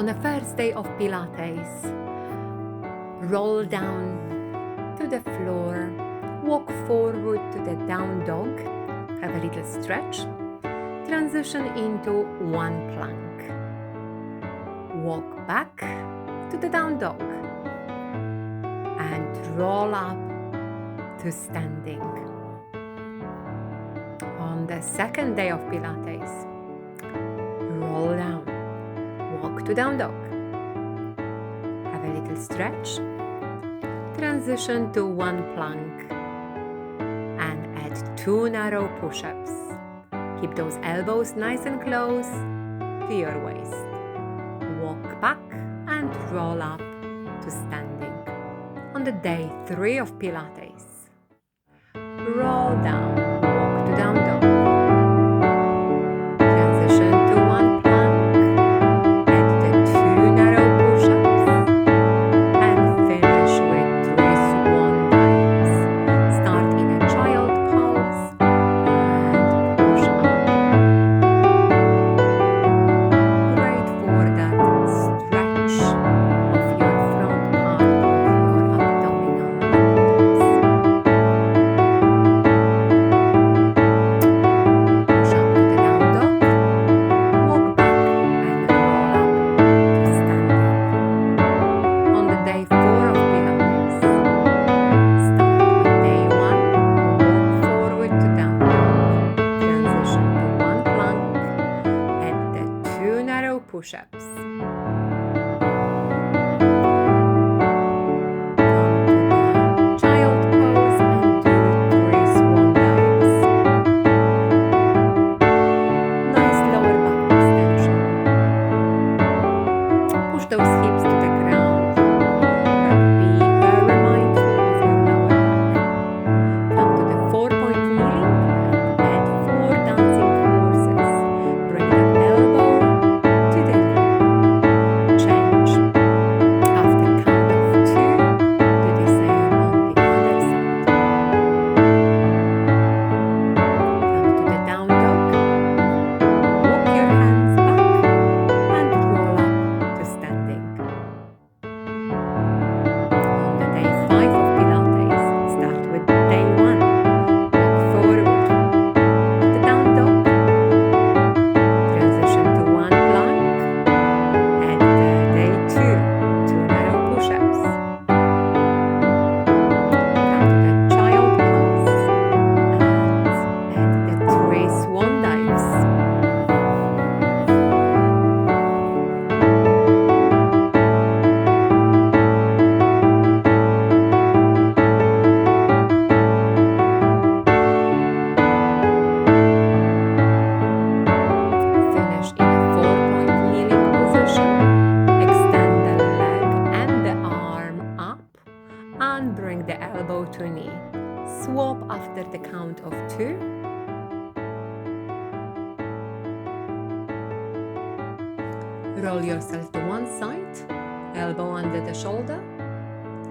On the first day of Pilates, roll down to the floor, walk forward to the down dog, have a little stretch, transition into one plank, walk back to the down dog, and roll up to standing. On the second day of Pilates, roll down, walk to down dog, have a little stretch, transition to one plank, and add 2 narrow push-ups. Keep those elbows nice and close to your waist. Walk back and roll up to standing. On the day 3 of Pilates, roll down, walk to down dog, transition to one plank, add the 2 narrow push-ups, and finish with 3 swan dives. Start in a child pose and push up. Great for that stretch of your front part of your abdominal limbs. Push up to the down dog, walk back and roll up to standing. On the day 4 of Pilates, start with day 1, walk forward to down dog, transition to one plank, add the 2 narrow push-ups. Child pose and do 3 swan dives. Nice lower back extension. Push those hips to the ground, but be very mindful of your lower back. Come to the 4-point kneeling and add 4 dancing horses. Bring that elbow to the knee. Change. After count of 2, do the same on the other side. Come to the down dog. Walk your hands back and roll up to standing. On the day 5 of Pilates, start with day 1. Walk forward to the down dog, transition to one plank, and day 2, 2 narrow push-ups. Come to the child pose and add the 3 swan dives. Finish in a 4-point kneeling position. Extend the leg and the arm up and bring the elbow to knee. Swap after the count of 2. Roll yourself to one side, elbow under the shoulder,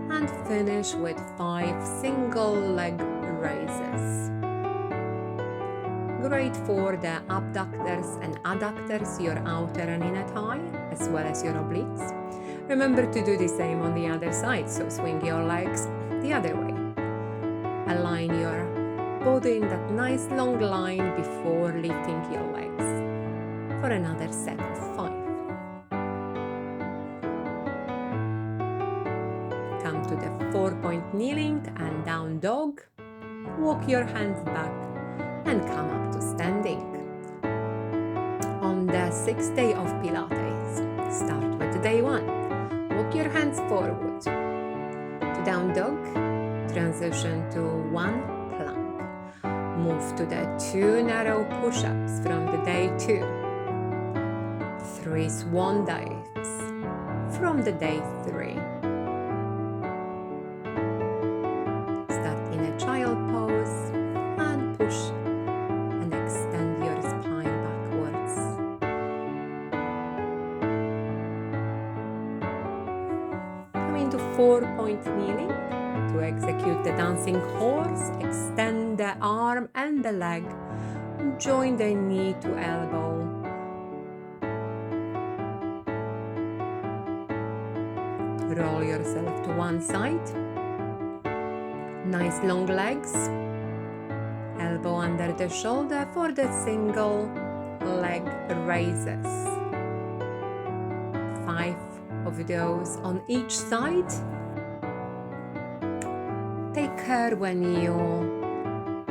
and finish with 5 single leg raises. Great for the abductors and adductors, your outer and inner thigh, as well as your obliques. Remember to do the same on the other side, so swing your legs the other way. Align your body in that nice long line before lifting your legs for another set of 5. Come to the 4-point kneeling and down dog. Walk your hands back and come up to standing. On the 6th day of Pilates, start with day 1. Walk your hands forward to down dog, transition to one plank. Move to the 2 narrow push-ups from the day 2. 3 swan dives from the day 3. Start in a child pose and push and extend your spine backwards. Come into 4-point kneeling. To execute the dancing horse, extend the arm and the leg. Join the knee to elbow. Roll yourself to one side. Nice long legs. Elbow under the shoulder for the single leg raises. 5 of those on each side. Take care when you're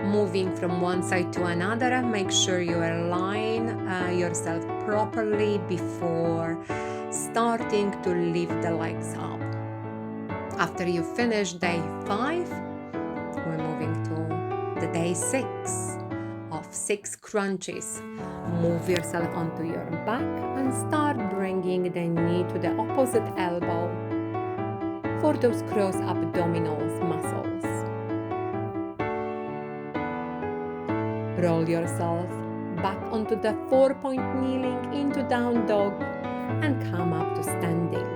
moving from one side to another. Make sure you align yourself properly before starting to lift the legs up. After you finish day 5, we're moving to the day 6 of 6 crunches. Move yourself onto your back and start bringing the knee to the opposite elbow for those cross abdominals muscles. Roll yourself back onto the 4-point kneeling into down dog and come up to standing.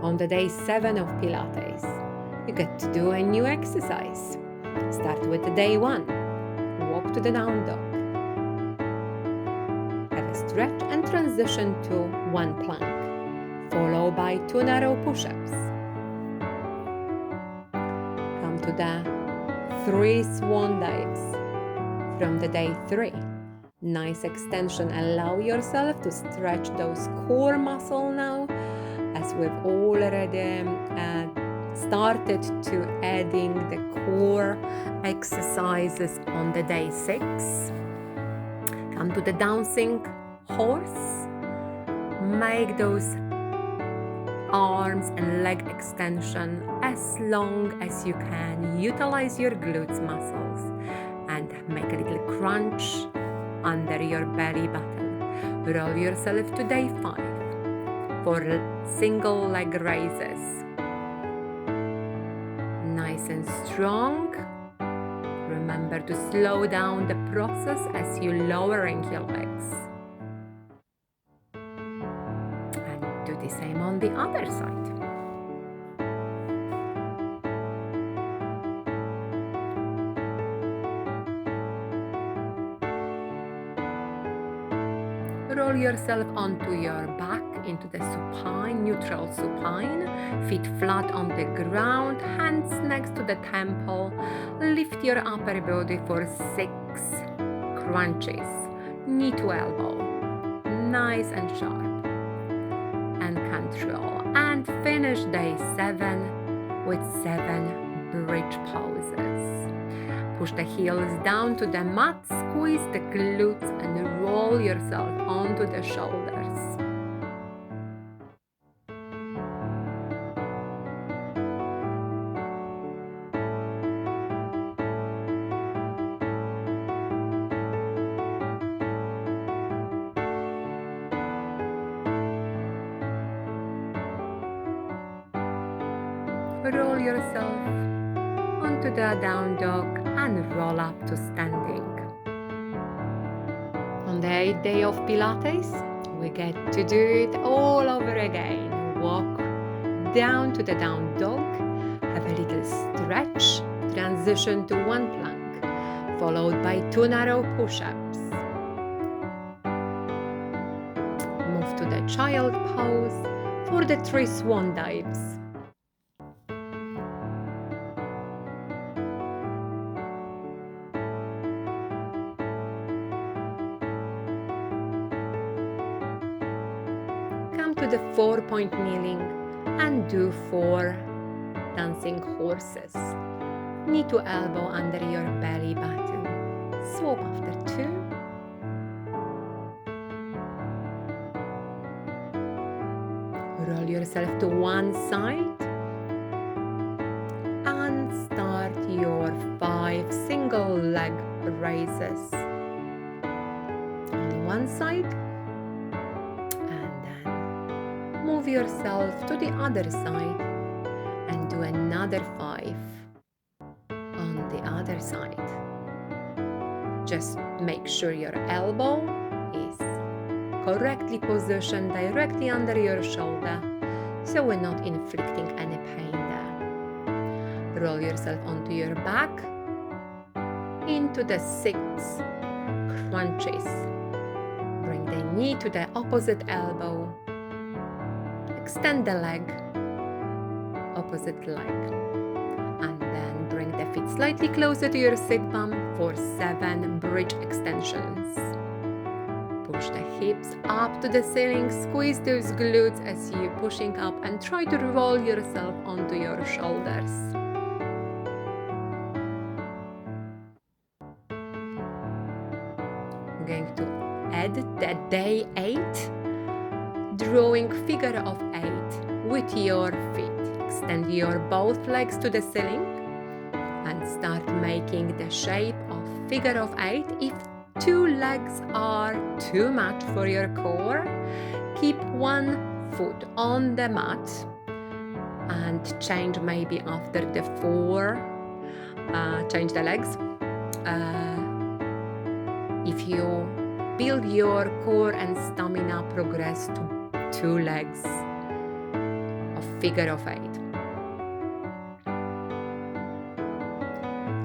On the day 7 of Pilates, you get to do a new exercise. Start with day 1. Walk to the down dog. Have a stretch and transition to 1 plank, followed by 2 narrow push-ups. Come to the 3 swan dives from the day 3. Nice extension. Allow yourself to stretch those core muscles now, as we've already started to adding the core exercises on the day 6. Come to the dancing horse. Make those arms and leg extension as long as you can. Utilize your glutes muscles and make a little crunch under your belly button. Roll yourself to day 5 for single leg raises. Nice and strong. Remember to slow down the process as you're lowering your legs. And do the same on the other side. Roll yourself onto your back into the supine, neutral supine, feet flat on the ground, hands next to the temple. Lift your upper body for 6 crunches, knee to elbow, nice and sharp, and control. And finish day 7 with 7 bridge poses. Push the heels down to the mat, squeeze the glutes and roll yourself onto the shoulders. Roll yourself onto the down dog and roll up to standing. On the 8th day of Pilates, we get to do it all over again. Walk down to the down dog, have a little stretch, transition to 1 plank, followed by 2 narrow push-ups. Move to the child pose for the 3 swan dives. To the 4-point kneeling and do 4 dancing horses. Knee to elbow under your belly button. Swap after 2. Roll yourself to one side and start your 5 single leg raises. On one side, move yourself to the other side and do another 5 on the other side. Just make sure your elbow is correctly positioned directly under your shoulder so we're not inflicting any pain there. Roll yourself onto your back into the 6 crunches. Bring the knee to the opposite elbow. extend the leg, opposite leg, and then bring the feet slightly closer to your sit bum for 7 bridge extensions. Push the hips up to the ceiling, squeeze those glutes as you're pushing up, and try to roll yourself onto your shoulders. I'm going to add the day 8, drawing figure of 8 with your feet. Extend your both legs to the ceiling and start making the shape of figure of 8. If 2 legs are too much for your core, keep 1 foot on the mat and change maybe after the 4, change the legs. If you build your core and stamina, progress to 2 legs of figure of 8.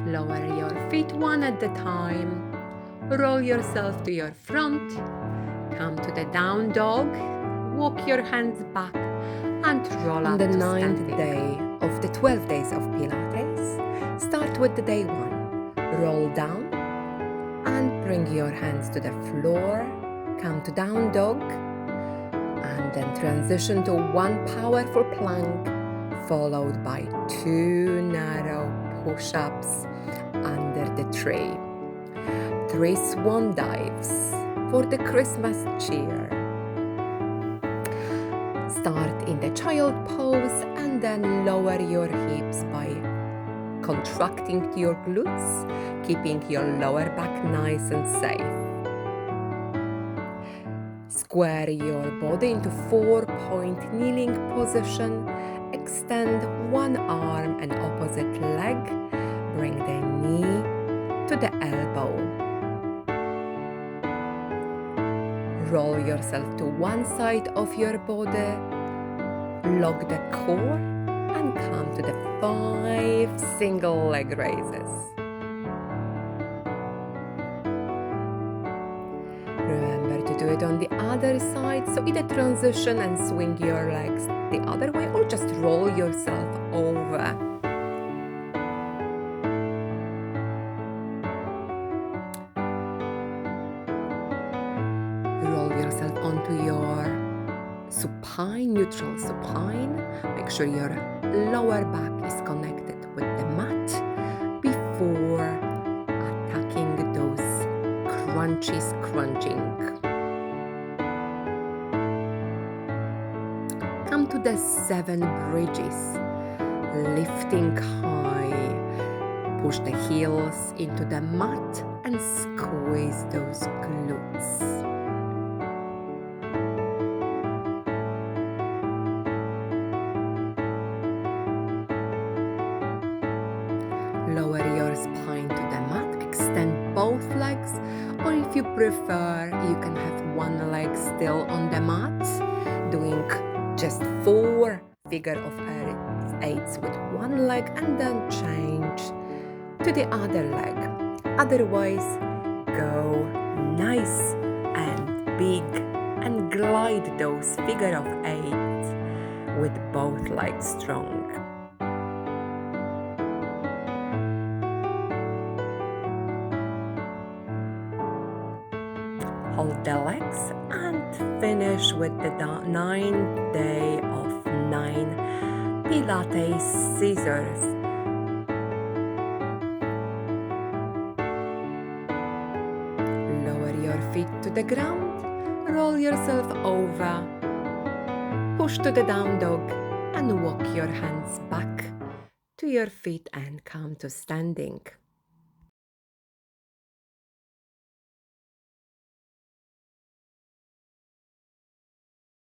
Lower your feet one at a time. Roll yourself to your front. Come to the down dog. Walk your hands back and roll up to standing. On the 9th day of the 12 days of Pilates, start with the day 1. Roll down and bring your hands to the floor. Come to down dog and then transition to 1 powerful plank followed by 2 narrow push-ups under the tree. 3 swan dives for the Christmas cheer. Start in the child pose and then lower your hips by contracting your glutes, keeping your lower back nice and safe. Square your body into 4-point kneeling position. Extend 1 arm and opposite leg. Bring the knee to the elbow. Roll yourself to one side of your body. Lock the core and come to the 5 single leg raises. Remember to do it on the other side, so either transition and swing your legs the other way or just roll yourself over. Roll yourself onto your supine, neutral supine. Make sure your lower back is connected with the mat before attacking those crunching. Come to the 7 bridges, lifting high. Push the heels into the mat and squeeze those glutes. Lower your spine to the mat, extend both legs, or if you prefer, you can have 1 leg still on the mat, doing just 4 figure of 8s with 1 leg and then change to the other leg. Otherwise, go nice and big and glide those figure of 8 with both legs strong. Hold the legs and finish with the 9th day of 9 Pilates Scissors. Lower your feet to the ground, roll yourself over, push to the down dog and walk your hands back to your feet and come to standing.